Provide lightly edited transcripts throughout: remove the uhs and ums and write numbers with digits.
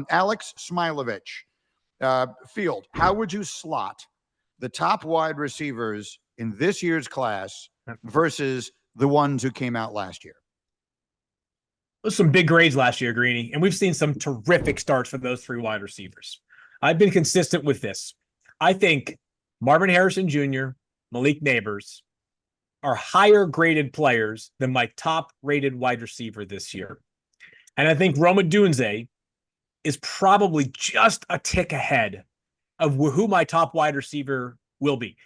Alex Smilovich. Field, how would you slot the top wide receivers in this year's class versus the ones who came out last year? There's some big grades last year, Greeny, and we've seen some terrific starts for those three wide receivers. I've been consistent with this. I think Marvin Harrison Jr., Malik Nabers are higher graded players than my top rated wide receiver this year. And I think Rome Odunze is probably just a tick ahead of who my top wide receiver will be.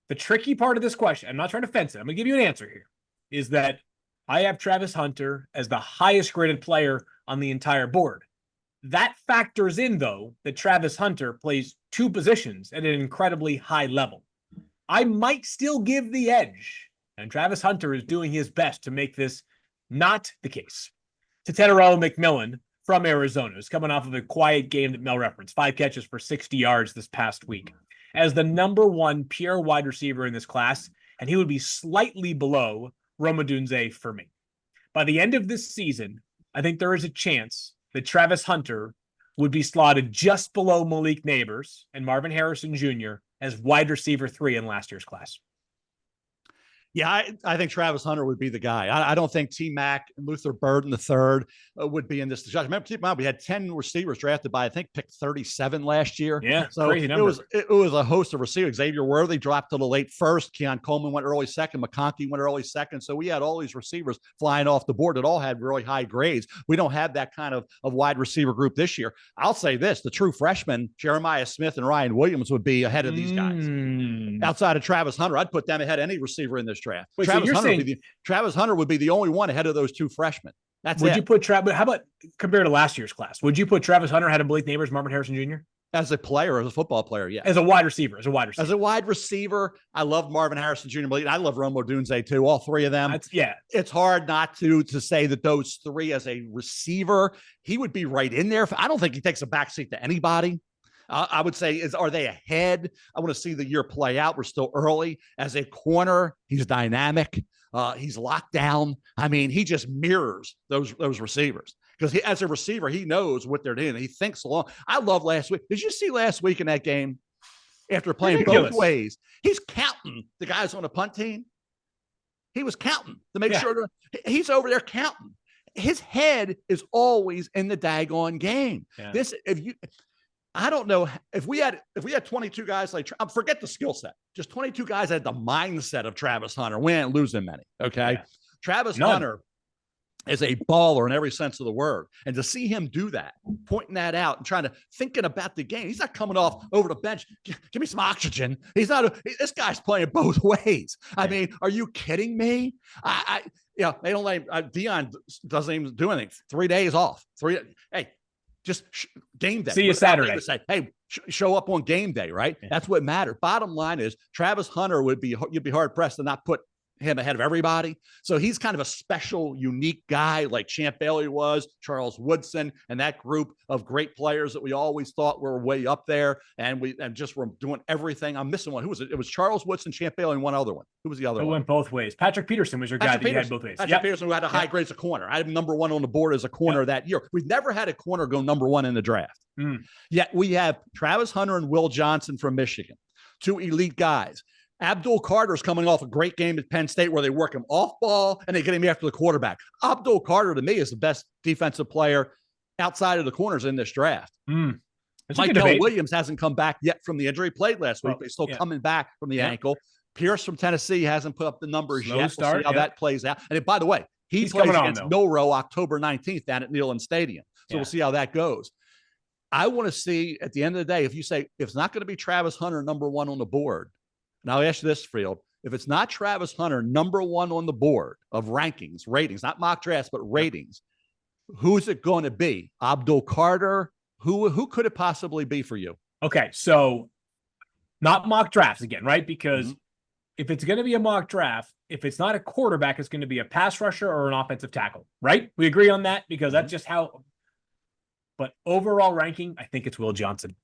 The tricky part of this question, I'm not trying to fence it, I'm going to give you an answer here, is that I have Travis Hunter as the highest graded player on the entire board. That factors in, though, that Travis Hunter plays two positions at an incredibly high level. I might still give the edge, and Travis Hunter is doing his best to make this not the case, to Tedarrell McMillan from Arizona, who's coming off of a quiet game that Mel referenced, 5 catches for 60 yards this past week, as the number one pure wide receiver in this class, and he would be slightly below Rome Odunze for me. By the end of this season, I think there is a chance that Travis Hunter would be slotted just below Malik Nabers and Marvin Harrison Jr. as wide receiver 3 in last year's class. Yeah, I think Travis Hunter would be the guy. I don't think T-Mac and Luther Burden III would be in this discussion. Remember, keep in mind, we had 10 receivers drafted by, I think, pick 37 last year. Yeah, so crazy number. It was a host of receivers. Xavier Worthy dropped to the late first. Keon Coleman went early second. McConkey went early second. So we had all these receivers flying off the board that all had really high grades. We don't have that kind of wide receiver group this year. I'll say this, the true freshmen, Jeremiah Smith and Ryan Williams, would be ahead of these guys. Outside of Travis Hunter, I'd put them ahead of any receiver in this draft. Wait, Travis Hunter would be the only one ahead of those two freshmen. Would you put Travis? How about compared to last year's class? Would you put Travis Hunter ahead of Malik Nabers, Marvin Harrison Jr.? As a player, as a football player, yeah. As a wide receiver. As a wide receiver, I love Marvin Harrison Jr. I love Rome Odunze too. All three of them. It's hard not to say that those three as a receiver, he would be right in there. I don't think he takes a backseat to anybody. I would say, are they ahead? I want to see the year play out. We're still early. As a corner, he's dynamic. He's locked down. I mean, he just mirrors those receivers because as a receiver, he knows what they're doing. He thinks along. I love last week. Did you see last week in that game after playing both ways? He's counting the guys on the punt team. He was counting to make sure he's over there counting. His head is always in the daggone game. Yeah. I don't know if we had 22 guys like forget the skill set, just 22 guys had the mindset of Travis Hunter. We ain't losing many. Okay. Travis Hunter is a baller in every sense of the word. And to see him do that, pointing that out and thinking about the game, he's not coming off over the bench. Give me some oxygen. This guy's playing both ways. I mean, are you kidding me? They don't let Dion doesn't even do anything. 3 days off. Just game day. See you Saturday. Hey, show up on game day, right? Yeah. That's what matters. Bottom line is Travis Hunter you'd be hard pressed to not put him ahead of everybody. So he's kind of a special, unique guy like Champ Bailey was, Charles Woodson, and that group of great players that we always thought were way up there. And just were doing everything. I'm missing one. Who was it? It was Charles Woodson, Champ Bailey, and one other one. Who was the other one? It went both ways. Patrick Peterson was your guy that you had both ways. Patrick Peterson, who had a high grade as a corner. I had number one on the board as a corner that year. We've never had a corner go number one in the draft. Yet we have Travis Hunter and Will Johnson from Michigan, two elite guys. Abdul Carter's coming off a great game at Penn State where they work him off ball and they get him after the quarterback. Abdul Carter, to me, is the best defensive player outside of the corners in this draft. Michael Williams hasn't come back yet from the injury. Played last week, but he's still coming back from the ankle. Pierce from Tennessee hasn't put up the numbers yet. We'll see how that plays out. And by the way, he's plays against Milroe October 19th down at Neyland Stadium. So we'll see how that goes. I want to see at the end of the day, if you say if it's not going to be Travis Hunter number one on the board, now I'll ask you this, Field. If it's not Travis Hunter number one on the board of ratings, not mock drafts, but ratings, who's it going to be? Abdul Carter? Who could it possibly be for you? Okay, so not mock drafts again, right? Because if it's going to be a mock draft, if it's not a quarterback, it's going to be a pass rusher or an offensive tackle, right? We agree on that because that's just how. But overall ranking, I think it's Will Johnson.